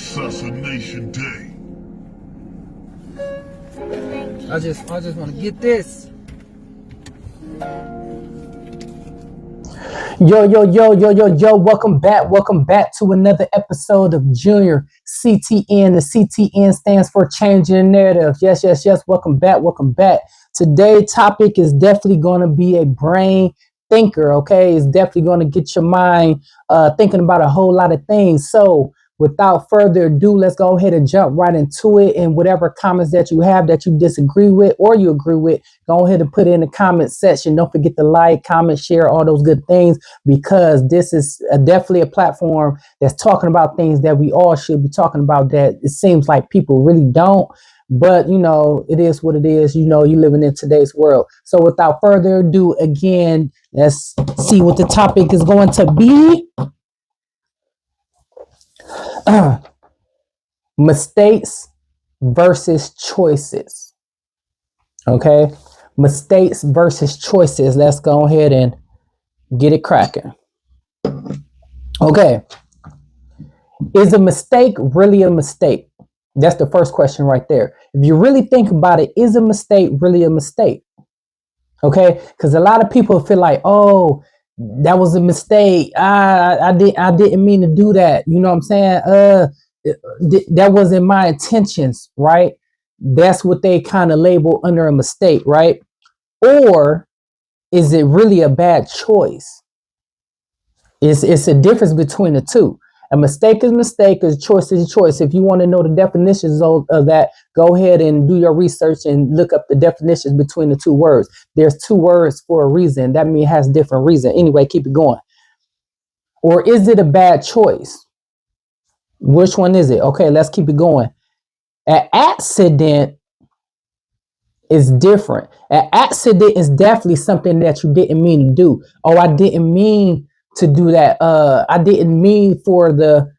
Assassination Day. I just want to get this. Yo, welcome back to another episode of Junyer CTN. The CTN stands for changing the narrative. Yes, welcome back. Today's topic is definitely going to be a brain thinker, okay? It's definitely going to get your mind thinking about a whole lot of things. So without further ado, let's go ahead and jump right into it. And whatever comments that you have that you disagree with or you agree with, go ahead and put it in the comment section. Don't forget to like, comment, share, all those good things, because this is definitely a platform that's talking about things that we all should be talking about that it seems like people really don't. But, you know, it is what it is. You know, you're living in today's world. So without further ado, again, let's see what the topic is going to be. Mistakes versus choices. Okay. Mistakes versus choices. Let's go ahead and get it cracking. Okay. Is a mistake really a mistake? That's the first question right there. If you really think about it, is a mistake really a mistake? Okay. Because a lot of people feel like, oh, that was a mistake. I didn't mean to do that. You know what I'm saying? That wasn't my intentions, right? That's what they kind of label under a mistake, right? Or is it really a bad choice? It's a difference between the two. A mistake is a mistake, a choice is a choice. If you want to know the definitions of that, go ahead and do your research and look up the definitions between the two words. There's two words for a reason. That means it has different reason. Anyway, keep it going. Or is it a bad choice? Which one is it? Okay, let's keep it going. An accident is different. An accident is definitely something that you didn't mean to do. Oh, I didn't mean to do that. I didn't mean for the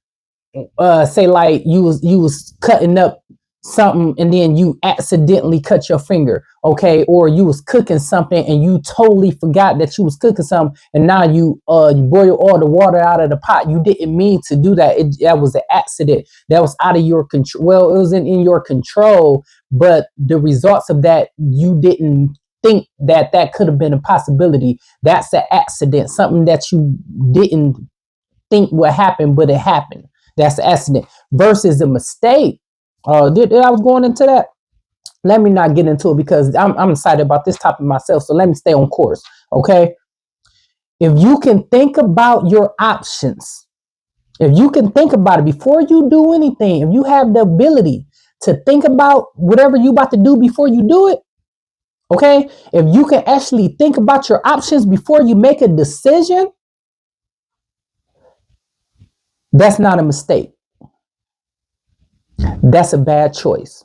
say like you was cutting up something and then you accidentally cut your finger, okay? Or you was cooking something and you totally forgot that you was cooking something, and now you boil all the water out of the pot. You didn't mean to do that. That was an accident. That was out of your control. Well, it wasn't in your control, but the results of that, you didn't think that could have been a possibility. That's an accident. Something that you didn't think would happen, but it happened. That's an accident. Versus a mistake. I was going into that. Let me not get into it because I'm excited about this topic myself. So let me stay on course. Okay. If you can think about your options, if you can think about it before you do anything, if you have the ability to think about whatever you about to do before you do it, okay, if you can actually think about your options before you make a decision, that's not a mistake. That's a bad choice.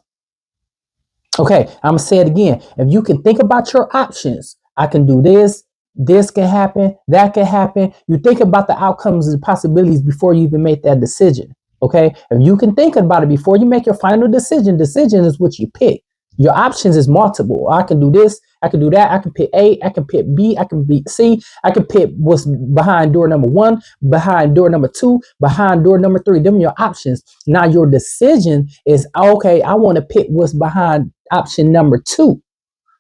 Okay, I'm going to say it again. If you can think about your options, I can do this, this can happen, that can happen. You think about the outcomes and possibilities before you even make that decision. Okay, if you can think about it before you make your final decision is what you pick. Your options is multiple. I can do this, I can do that, I can pick A, I can pick B, I can pick C, I can pick what's behind door number 1, behind door number 2, behind door number 3. Them are your options. Now your decision is, okay, I want to pick what's behind option number 2.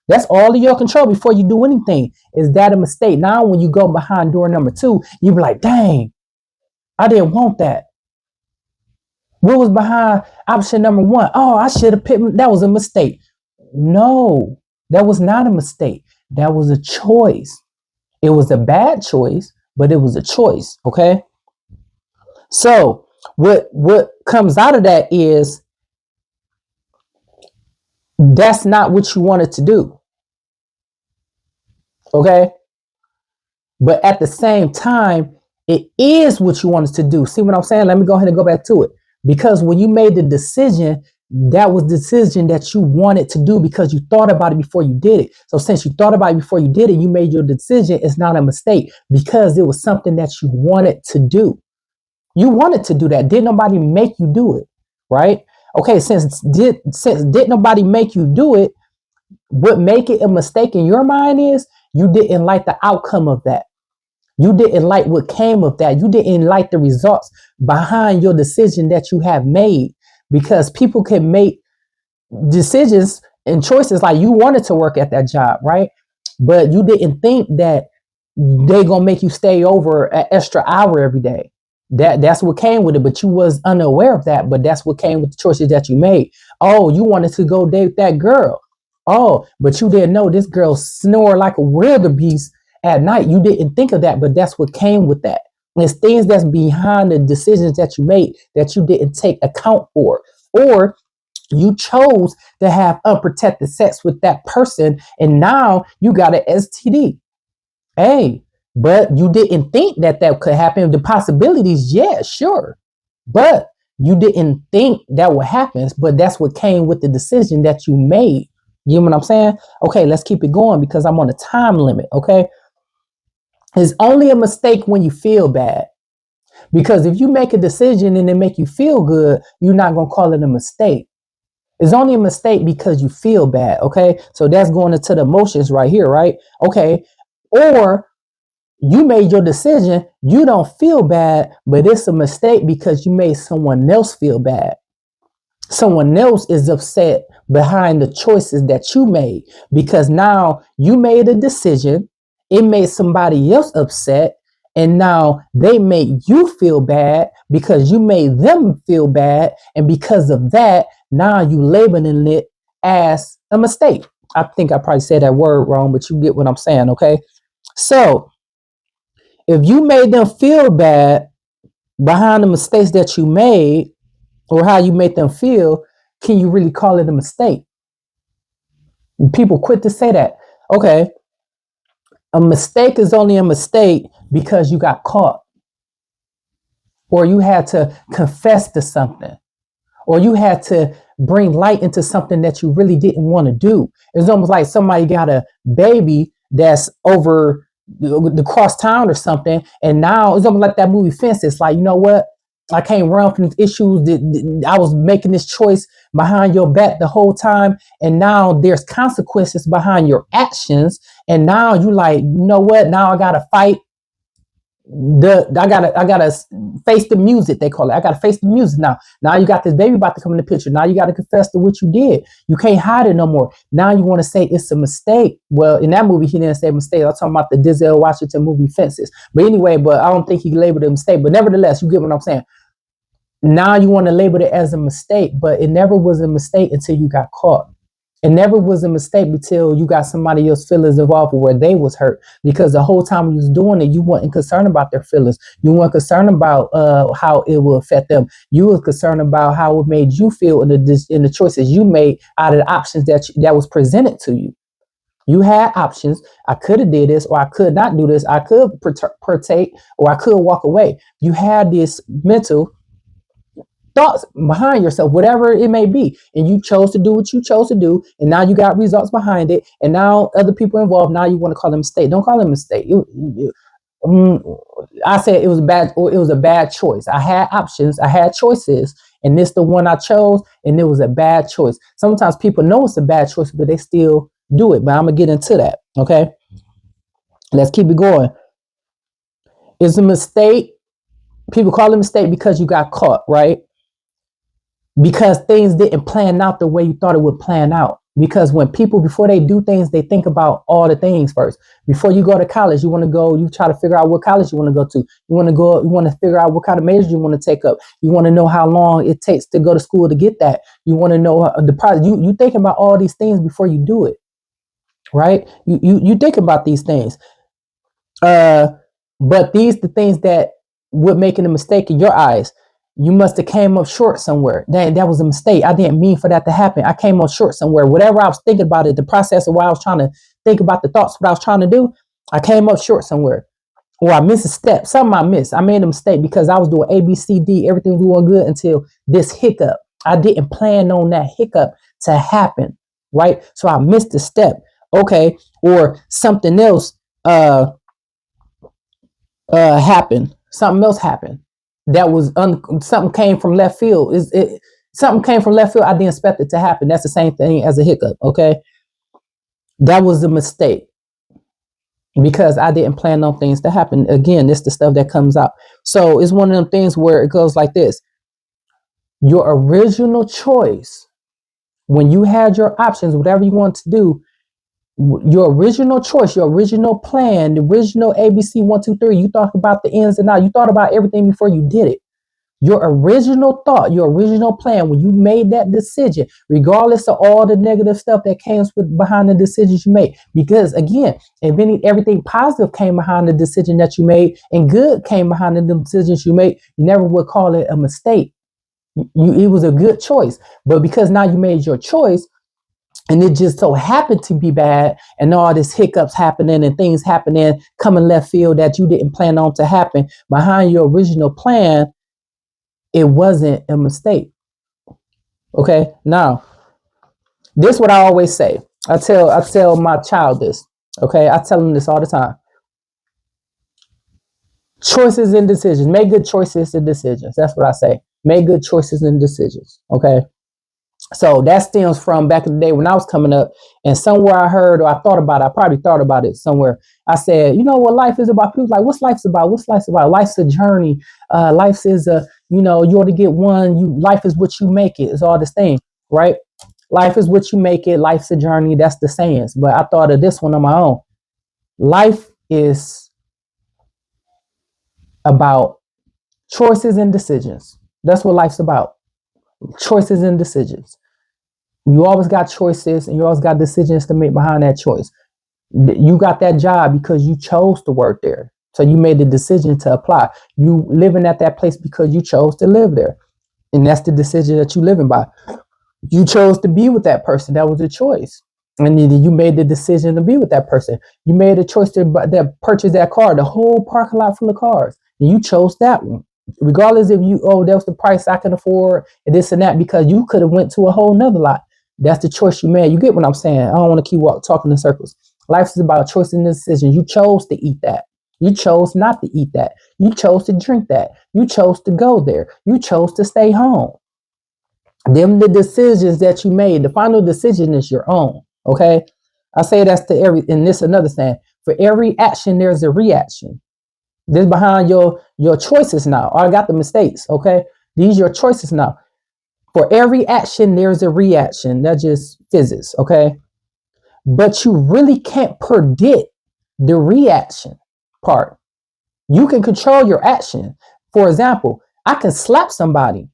That's all in your control before you do anything. Is that a mistake? Now when you go behind door number 2, you be like, dang, I didn't want that. What was behind option number 1? Oh, I should have picked, that was a mistake. No, that was not a mistake. That was a choice. It was a bad choice, but it was a choice. Okay. So what comes out of that is that's not what you wanted to do. Okay. But at the same time, it is what you wanted to do. See what I'm saying? Let me go ahead and go back to it. Because when you made the decision, that was the decision that you wanted to do because you thought about it before you did it. So since you thought about it before you did it, you made your decision. It's not a mistake because it was something that you wanted to do. You wanted to do that. Did nobody make you do it? Right? Okay, since did nobody make you do it, what make it a mistake in your mind is you didn't like the outcome of that. You didn't like what came of that. You didn't like the results behind your decision that you have made, because people can make decisions and choices like you wanted to work at that job, right? But you didn't think that they gonna make you stay over an extra hour every day. That's what came with it, but you was unaware of that. But that's what came with the choices that you made. Oh, you wanted to go date that girl. Oh, but you didn't know this girl snore like a wildebeest at night. You didn't think of that, but that's what came with that. It's things that's behind the decisions that you made that you didn't take account for. Or you chose to have unprotected sex with that person, and now you got an STD. Hey, but you didn't think that that could happen. The possibilities, yeah, sure. But you didn't think that would happen. But that's what came with the decision that you made. You know what I'm saying? Okay, let's keep it going because I'm on a time limit. Okay. It's only a mistake when you feel bad. Because if you make a decision and it make you feel good, you're not going to call it a mistake. It's only a mistake because you feel bad. Okay. So that's going into the emotions right here, right? Okay. Or you made your decision, you don't feel bad, but it's a mistake because you made someone else feel bad. Someone else is upset behind the choices that you made, because now you made a decision, it made somebody else upset, and now they made you feel bad because you made them feel bad, and because of that, now you labeling it as a mistake. I think I probably said that word wrong, but you get what I'm saying, okay? So if you made them feel bad behind the mistakes that you made or how you made them feel, can you really call it a mistake? People quit to say that. Okay, a mistake is only a mistake because you got caught, or you had to confess to something, or you had to bring light into something that you really didn't want to do. It's almost like somebody got a baby that's over the cross town or something, and now it's almost like that movie Fences. Like, you know what? I can't run from these issues. I was making this choice behind your back the whole time, and now there's consequences behind your actions. And now you like, you know what? Now I gotta fight I gotta face the music, they call it. I gotta face the music now. Now you got this baby about to come in the picture. Now you gotta confess to what you did. You can't hide it no more. Now you want to say it's a mistake. Well, in that movie, he didn't say mistake. I'm talking about the Denzel Washington movie Fences. But anyway, but I don't think he labeled it a mistake. But nevertheless, you get what I'm saying. Now you want to label it as a mistake, but it never was a mistake until you got caught. It never was a mistake until you got somebody else's feelings involved where they was hurt. Because the whole time you was doing it, you weren't concerned about their feelings. You weren't concerned about how it will affect them. You were concerned about how it made you feel in the choices you made out of the options that was presented to you. You had options. I could have did this, or I could not do this. I could partake, or I could walk away. You had this mental thoughts behind yourself, whatever it may be, and you chose to do what you chose to do, and now you got results behind it, and now other people involved. Now you want to call them a mistake. Don't call them a mistake. I said it was bad, or it was a bad choice. I had options, I had choices, and this the one I chose, and it was a bad choice. Sometimes people know it's a bad choice, but they still do it. But I'm gonna get into that. Okay, let's keep it going. It's a mistake. People call it a mistake because you got caught, right? Because things didn't plan out the way you thought it would plan out. Because when people, before they do things, they think about all the things first. Before you go to college, you try to figure out what college you want to go to. You want to figure out what kind of major you want to take up. You want to know how long it takes to go to school to get that. You want to know the process. You thinking about all these things before you do it, right? You think about these things. But these the things that would making a mistake in your eyes. You must have came up short somewhere. That was a mistake. I didn't mean for that to happen. I came up short somewhere. Whatever I was thinking about it, the process of why I was trying to think about the thoughts, what I was trying to do, I came up short somewhere. Or I missed a step. Something I missed. I made a mistake because I was doing A, B, C, D. Everything was going good until this hiccup. I didn't plan on that hiccup to happen. Right? So I missed a step. Okay. Or something else happened. Something else happened. That was something came from left field. Something came from left field. I didn't expect it to happen. That's the same thing as a hiccup. Okay, that was a mistake. because I didn't plan on things to happen. Again, it's the stuff that comes out. So it's one of them things where it goes like this. Your original choice, when you had your options, whatever you want to do, your original choice, your original plan, the original ABC 1, 2, 3, you thought about the ins and outs. You thought about everything before you did it. Your original thought, your original plan, when you made that decision, regardless of all the negative stuff that came behind the decisions you made, because again, if everything positive came behind the decision that you made and good came behind the decisions you made, you never would call it a mistake. It was a good choice. But because now you made your choice, and it just so happened to be bad, and all this hiccups happening and things happening coming left field that you didn't plan on to happen behind your original plan, it wasn't a mistake. Okay. Now, this is what I always say. I tell my child this. Okay. I tell him this all the time. Choices and decisions. Make good choices and decisions. That's what I say. Make good choices and decisions. Okay. So that stems from back in the day when I was coming up, and somewhere I heard or I thought about it, I probably thought about it somewhere. I said, you know what life is about? People like, what's life's about? What's life's about? Life's a journey. Life is you ought to get one. Life is what you make it. It's all this thing, right? Life is what you make it. Life's a journey. That's the sayings. But I thought of this one on my own. Life is about choices and decisions. That's what life's about. Choices and decisions. You always got choices and you always got decisions to make behind that choice. You got that job because you chose to work there. So you made the decision to apply. You living at that place because you chose to live there. And that's the decision that you living by. You chose to be with that person. That was a choice. And you made the decision to be with that person. You made a choice to purchase that car, the whole parking lot full of cars. And you chose that one. Regardless if that was the price I can afford and this and that, because you could have went to a whole nother lot. That's the choice you made. You get what I'm saying? I don't want to keep talking in circles. Life is about choice and decisions. You chose to eat that. You chose not to eat that. You chose to drink that. You chose to go there. You chose to stay home. Them the decisions that you made. The final decision is your own. Okay? I say that's to every, and this another thing. For every action, there's a reaction. This behind your choices now. I got the mistakes. Okay? These are your choices now. For every action, there's a reaction. That's just physics, okay? But you really can't predict the reaction part. You can control your action. For example, I can slap somebody.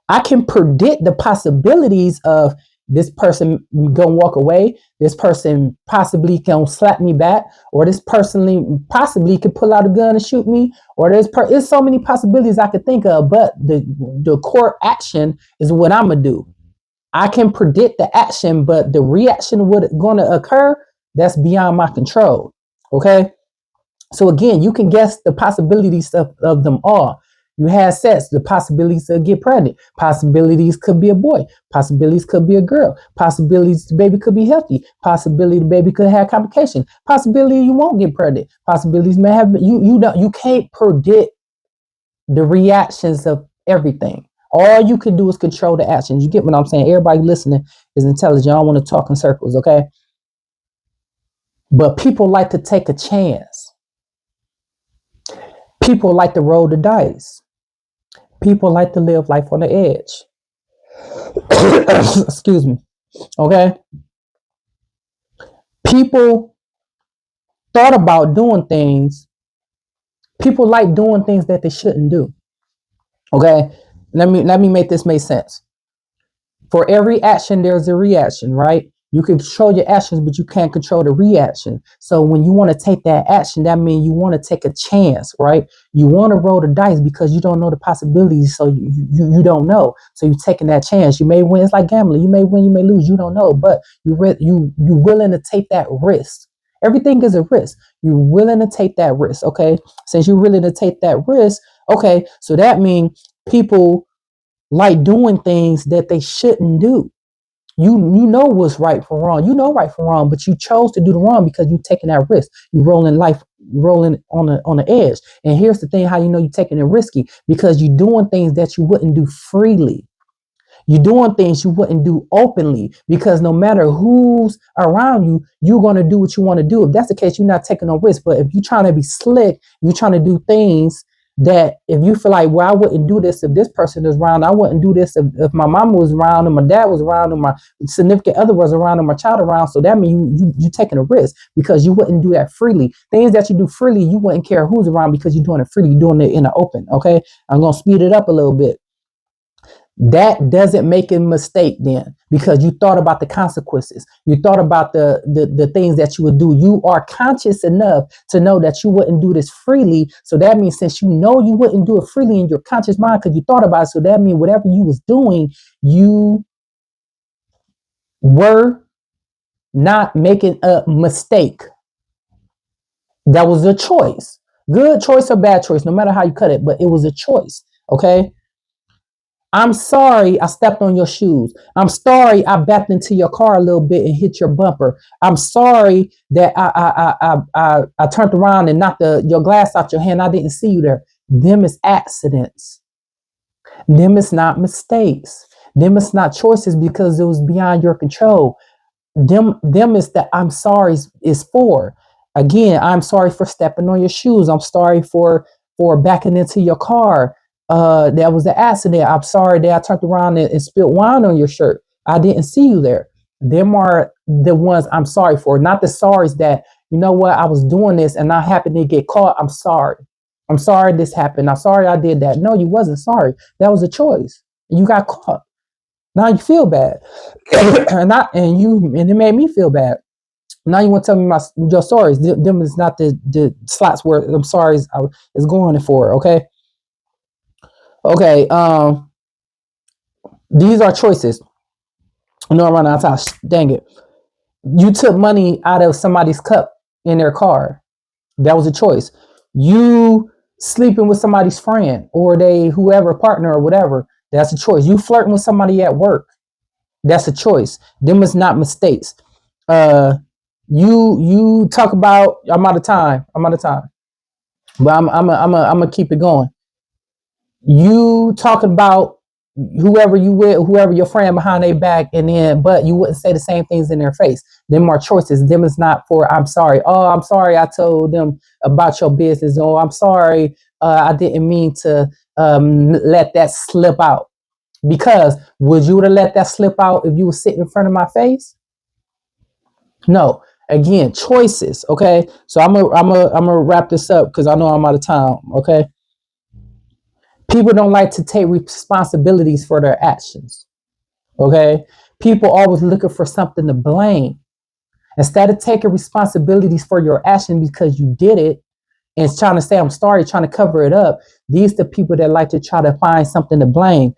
I can predict the possibilities of this person gonna walk away. This person possibly gonna slap me back, or this person possibly could pull out a gun and shoot me, or there's so many possibilities I could think of. But the core action is what I'm gonna do. I can predict the action, but the reaction what's gonna occur, that's beyond my control. Okay, so again, you can guess the possibilities of them all. You had sex, the possibilities to get pregnant. Possibilities could be a boy. Possibilities could be a girl. Possibilities the baby could be healthy. Possibility the baby could have complications. Possibility you won't get pregnant. Possibilities may have you can't predict the reactions of everything. All you can do is control the actions. You get what I'm saying? Everybody listening is intelligent. I don't want to talk in circles, okay? But people like to take a chance. People like to roll the dice. People like to live life on the edge. Excuse me. Okay? People thought about doing things. People like doing things that they shouldn't do. Okay? Let me make this make sense. For every action, there's a reaction, right? You can control your actions, but you can't control the reaction. So when you want to take that action, that means you want to take a chance, right? You want to roll the dice because you don't know the possibilities, so you don't know. So you're taking that chance. You may win. It's like gambling. You may win, you may lose. You don't know, but you're willing to take that risk. Everything is a risk. You're willing to take that risk, okay? Since you're willing to take that risk, okay, so that means people like doing things that they shouldn't do. You know what's right from wrong. You know right from wrong, but you chose to do the wrong because you're taking that risk. You're rolling on the edge. And here's the thing: how you know you're taking it risky, because you're doing things that you wouldn't do freely. You're doing things you wouldn't do openly, because no matter who's around you, you're going to do what you want to do. If that's the case, you're not taking no risk. But if you're trying to be slick, you're trying to do things that if you feel like, well, I wouldn't do this if this person is around. I wouldn't do this if my mama was around and my dad was around and my significant other was around and my child around. So that means you taking a risk, because you wouldn't do that freely. Things that you do freely, you wouldn't care who's around, because you're doing it freely. You're doing it in the open. Okay. I'm going to speed it up a little bit. That doesn't make a mistake then, because you thought about the consequences. You thought about the things that you would do. You are conscious enough to know that you wouldn't do this freely. So that means, since you know you wouldn't do it freely in your conscious mind because you thought about it, so that means whatever you was doing, you were not making a mistake. That was a choice. Good choice or bad choice, no matter how you cut it, but it was a choice. Okay. I'm sorry I stepped on your shoes. I'm sorry I backed into your car a little bit and hit your bumper. I'm sorry that I turned around and knocked your glass out your hand. I didn't see you there. Them is accidents. Them is not mistakes. Them is not choices, because it was beyond your control. Them is that I'm sorry is for. Again, I'm sorry for stepping on your shoes. I'm sorry for backing into your car. That was the accident. I'm sorry that I turned around and spilled wine on your shirt. I didn't see you there. Them are the ones I'm sorry for, not the sorries that, you know what, I was doing this and I happened to get caught. I'm sorry. I'm sorry this happened. I'm sorry I did that. No, you wasn't sorry. That was a choice. You got caught. Now you feel bad. and it made me feel bad. Now you want to tell me your stories. Them is not the slots where I'm sorry is going for. Okay. Okay, these are choices. No, I'm running out of time. Dang it. You took money out of somebody's cup in their car. That was a choice. You sleeping with somebody's friend or whoever, partner or whatever. That's a choice. You flirting with somebody at work. That's a choice. Them is not mistakes. You talk about, I'm out of time. But I'm gonna keep it going. You talking about whoever you with, whoever your friend behind their back, but you wouldn't say the same things in their face. Them are choices. Them is not for, I'm sorry. Oh, I'm sorry I told them about your business. Oh, I'm sorry. I didn't mean to let that slip out. Because would you have let that slip out if you were sitting in front of my face? No. Again, choices. Okay. So I'm gonna wrap this up because I know I'm out of time. Okay. People don't like to take responsibilities for their actions. Okay. People always looking for something to blame. Instead of taking responsibilities for your action because you did it and trying to say, I'm sorry, trying to cover it up. These are the people that like to try to find something to blame.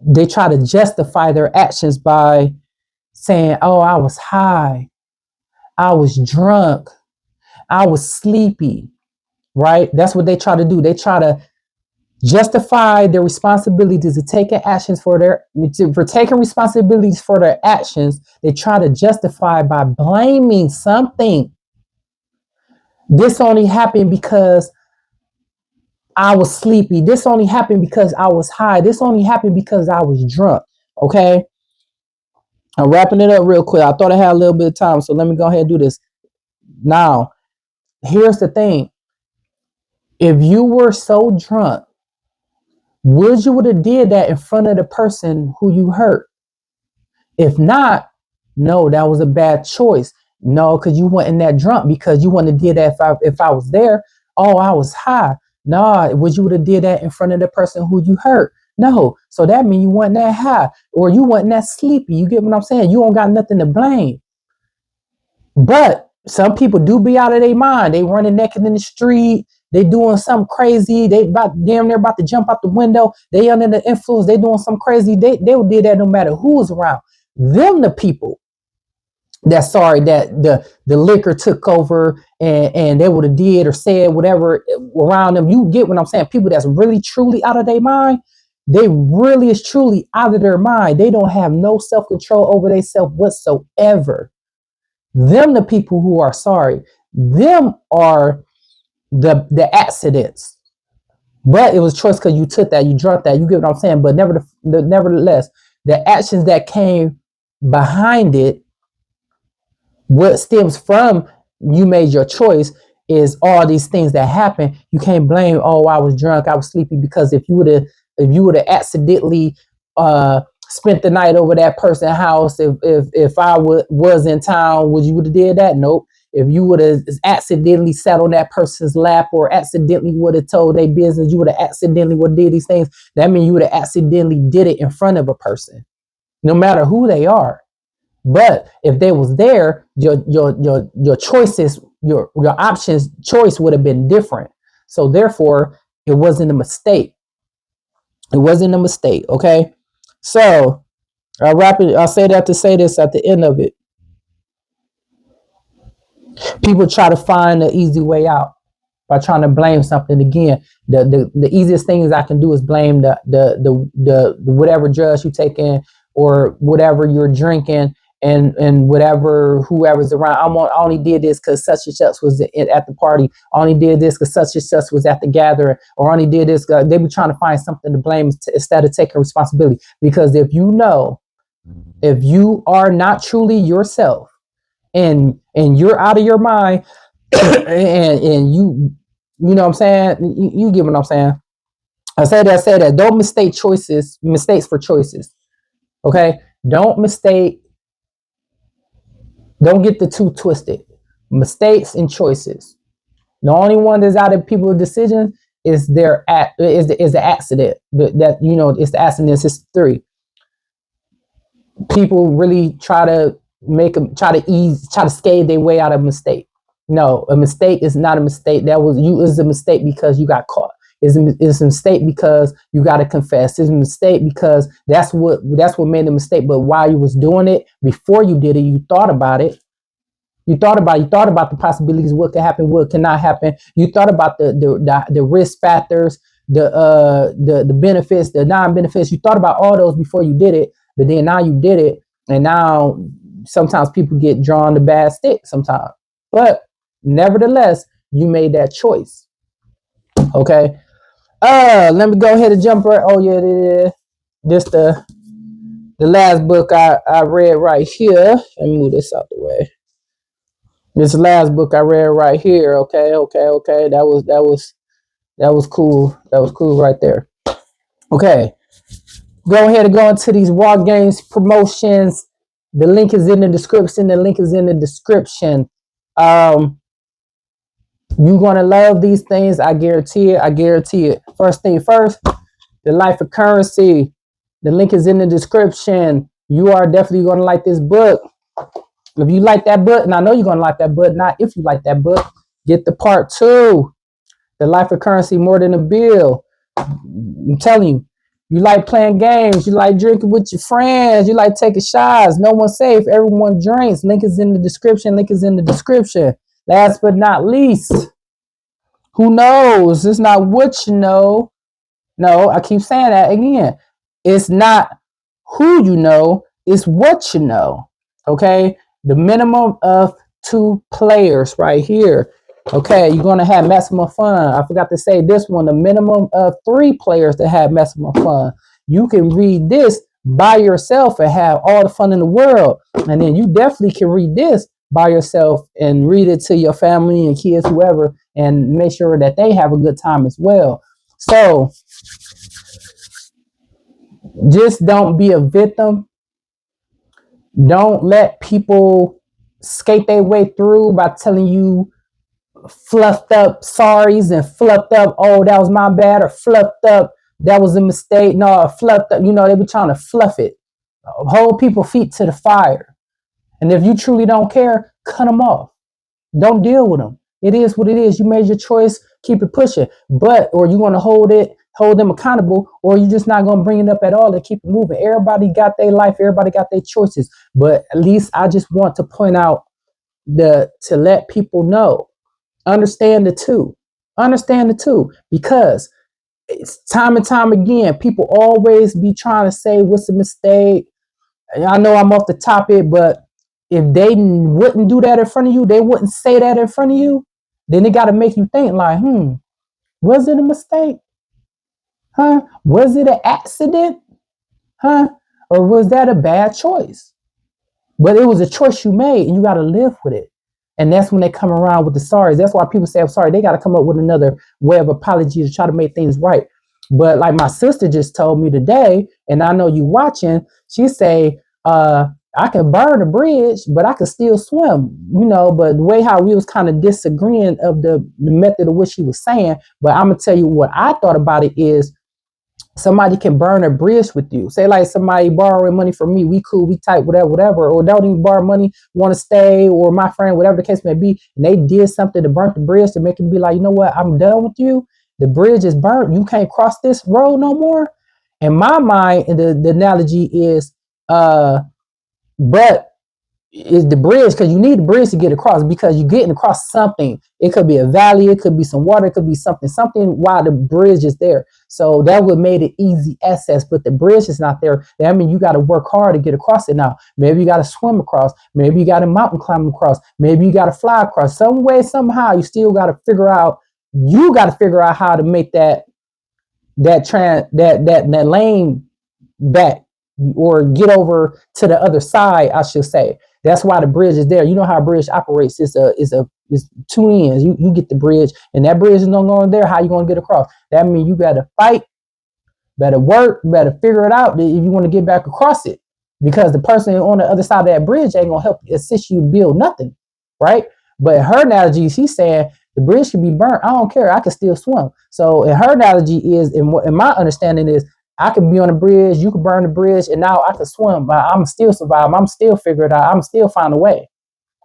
They try to justify their actions by saying, oh, I was high. I was drunk. I was sleepy. Right. That's what they try to do. They try to justify their responsibilities to taking actions for taking responsibilities for their actions. They try to justify by blaming something. This only happened because I was sleepy. This only happened because I was high. This only happened because I was drunk. Okay. I'm wrapping it up real quick. I thought I had a little bit of time, so let me go ahead and do this. Now, here's the thing. If you were so drunk, would you would have did that in front of the person who you hurt? If not, no, that was a bad choice. No, because you wasn't that drunk, because you wouldn't have did that if I was there. Oh, I was high. No, would you would have did that in front of the person who you hurt? No. So that means you wasn't that high or you wasn't that sleepy. You get what I'm saying? You don't got nothing to blame. But some people do be out of their mind. They running naked in the street. They doing something crazy. They damn near about to jump out the window. They under the influence. They doing something crazy. They would do that no matter who was around. Them the people that's sorry that the liquor took over and they would have did or said whatever around them. You get what I'm saying? People that's really truly out of their mind. They really is truly out of their mind. They don't have no self-control over themselves whatsoever. Them the people who are sorry. Them are the accidents. But it was choice because you took that, you drunk that. You get what I'm saying? But nevertheless, the actions that came behind it, what stems from you made your choice, is all these things that happen. You can't blame, oh, I was drunk, I was sleepy, because if you would have accidentally spent the night over that person's house, if I was in town, would you would have did that? Nope. If you would have accidentally sat on that person's lap, or accidentally would have told their business, you would have accidentally would have did these things. That means you would have accidentally did it in front of a person, no matter who they are. But if they was there, your choices, your options choice would have been different. So therefore, it wasn't a mistake. It wasn't a mistake. Okay. So I'll wrap it. I'll say that to say this at the end of it. People try to find the easy way out by trying to blame something. Again, the easiest things I can do is blame the whatever drugs you take in, or whatever you're drinking, and whatever whoever's around. I only did this because such and such was at the party. I only did this because such and such was at the gathering, or I only did this. They be trying to find something to blame instead of taking responsibility. Because if you are not truly yourself, and you're out of your mind, and you know what I'm saying, you get what I'm saying. I say that don't mistake mistakes for choices. Okay, don't get the two twisted. Mistakes and choices, the only one that's out of people's decisions is the accident. That it's the accident. It's three. People really try to try to skate their way out of a mistake. No, a mistake is not a mistake. Is a mistake because you got caught. It's a mistake because you got to confess. It's a mistake because that's what made the mistake. But while you was doing it, before you did it, you thought about it. You thought about the possibilities, what could happen, what cannot happen. You thought about the risk factors, the benefits, the non-benefits. You thought about all those before you did it. But then now you did it, and now sometimes people get drawn to bad stick sometimes. But nevertheless, you made that choice. Okay. Let me go ahead and jump right. Oh yeah. This the last book I read right here. Let me move this out the way. This last book I read right here. Okay. That was cool. That was cool right there. Okay. Go ahead and go into these Raw Games promotions. The link is in the description. You're gonna love these things. I guarantee it. First thing first, the Life of Currency. The link is in the description. You are definitely gonna like this book. If you like that book, and I know you're gonna like that book, not if you like that book, get the part 2. The Life of Currency, More Than a Bill. I'm telling you, you like playing games, you like drinking with your friends, you like taking shots. No one's safe, everyone drinks. Link is in the description. Last but not least, who knows? It's not what you know. No, I keep saying that again. It's not who you know, it's what you know. Okay? The minimum of 2 players right here. Okay, you're going to have maximum fun. I forgot to say this one, the minimum of 3 players to have maximum fun. You can read this by yourself and have all the fun in the world. And then you definitely can read this by yourself and read it to your family and kids, whoever, and make sure that they have a good time as well. So just don't be a victim. Don't let people skate their way through by telling you fluffed up sorries and fluffed up, oh, that was my bad, or fluffed up, that was a mistake. No, fluffed up, they be trying to fluff it. Hold people feet to the fire. And if you truly don't care, cut them off. Don't deal with them. It is what it is. You made your choice. Keep it pushing. Or you're going to hold them accountable, or you're just not going to bring it up at all and keep it moving. Everybody got their life. Everybody got their choices. But at least I just want to point out to let people know. Understand the two, because it's time and time again, people always be trying to say what's a mistake. I know I'm off the topic, but if they wouldn't do that in front of you, they wouldn't say that in front of you, then it got to make you think like, was it a mistake? Was it an accident? Or was that a bad choice? But it was a choice you made, and you got to live with it. And that's when they come around with the sorries. That's why people say, I'm sorry. They got to come up with another way of apology to try to make things right. But like my sister just told me today, and I know you watching, she say, I can burn a bridge, but I can still swim, but the way how we was kind of disagreeing of the method of what she was saying. But I'm going to tell you what I thought about it is, somebody can burn a bridge with you. Say like somebody borrowing money from me, we cool, we tight, whatever, or don't even borrow money, want to stay, or my friend, whatever the case may be, and they did something to burn the bridge to make it be like, you know what, I'm done with you. The bridge is burnt. You can't cross this road no more. In my mind, the analogy is, but is the bridge, because you need the bridge to get across, because you're getting across something. It could be a valley, it could be some water, it could be something while the bridge is there. So that would make it easy access, but the bridge is not there. That means you got to work hard to get across it now. Maybe you got to swim across, maybe you got to mountain climb across, maybe you got to fly across. Some way, somehow, you still got to figure out how to make that lane back, or get over to the other side, I should say. That's why the bridge is there. You know how a bridge operates. It's two ends. You get the bridge, and that bridge is no longer there. How you gonna get across? That means you gotta fight, better work, better figure it out if you want to get back across it. Because the person on the other side of that bridge ain't gonna help assist you build nothing, right? But her analogy, she's saying the bridge can be burnt. I don't care. I can still swim. So in her analogy is, in my understanding is, I can be on the bridge, you can burn the bridge, and now I can swim. I'm still survive. I'm still figure it out. I'm still find a way,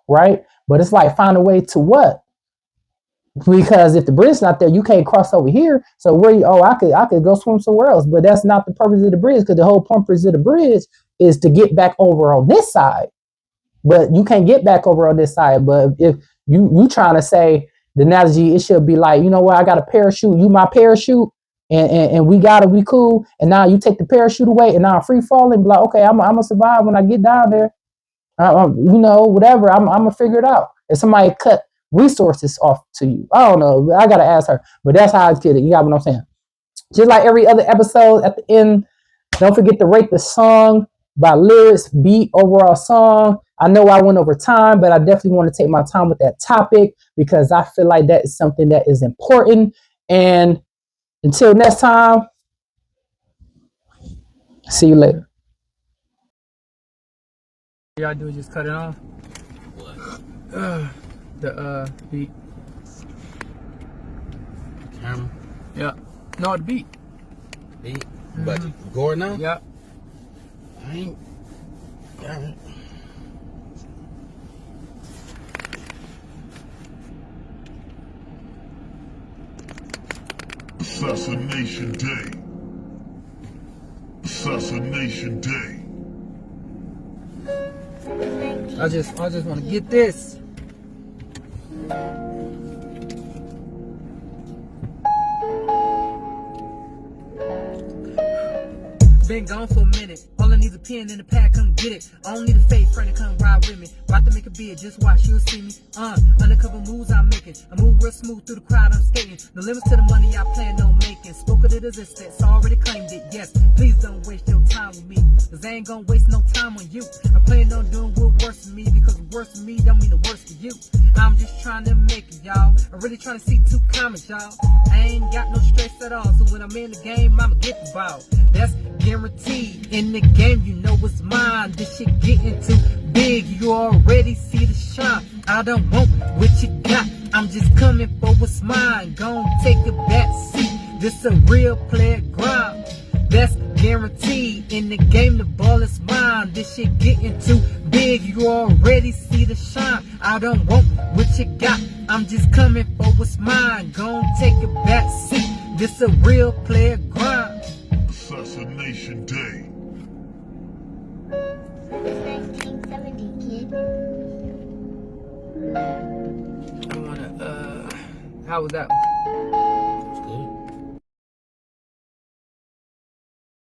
right? But it's like, find a way to what? Because if the bridge is not there, you can't cross over here. So I could go swim somewhere else. But that's not the purpose of the bridge, because the whole purpose of the bridge is to get back over on this side. But you can't get back over on this side. But if you trying to say, the analogy, it should be like, you know what, I got a parachute, you my parachute, and we cool. And now you take the parachute away, and now I'm free falling. Be like, okay, I'm gonna survive when I get down there. Whatever. I'm gonna figure it out. If somebody cut resources off to you, I don't know. I gotta ask her. But that's how I get it. You got what I'm saying? Just like every other episode, at the end, don't forget to rate the song by lyrics, beat, overall song. I know I went over time, but I definitely want to take my time with that topic, because I feel like that is something that is important. And until next time, see you later. All y'all do is just cut it off. What? The beat. Camera? Yeah. No, the beat. Beat? Mm-hmm. But go now? Yeah. I ain't. Got it. Assassination Day. Assassination Day. I just want to get this. Been gone for a minute. All I need is a pen and a pad, come get it. I don't need a fake friend to come ride with me. About to make a bid, just watch, you'll see me. Undercover moves I'm making. I move real smooth through the crowd, I'm skating. No limits to the money I plan on making. Spoke of it as existence, already claimed it, yes. Please don't waste your time with me, cause I ain't gonna waste no time on you. I plan on doing what works for me, because worse for me don't mean the worst for you. I'm just trying to make it, y'all. I'm really trying to see two comments, y'all. I ain't got no stress at all, so when I'm in the game, I'ma get the ball. That's guaranteed. In the game, you know it's mine. This shit getting too big, you already see the shine. I don't want what you got, I'm just coming for what's mine. Gon' take a back seat, this a real player grind. That's guaranteed. In the game, the ball is mine. This shit getting too big, you already see the shine. I don't want what you got, I'm just coming for what's mine. Gon' take a back seat, this a real player grind. Assassination Day. 1970, kid. How was that?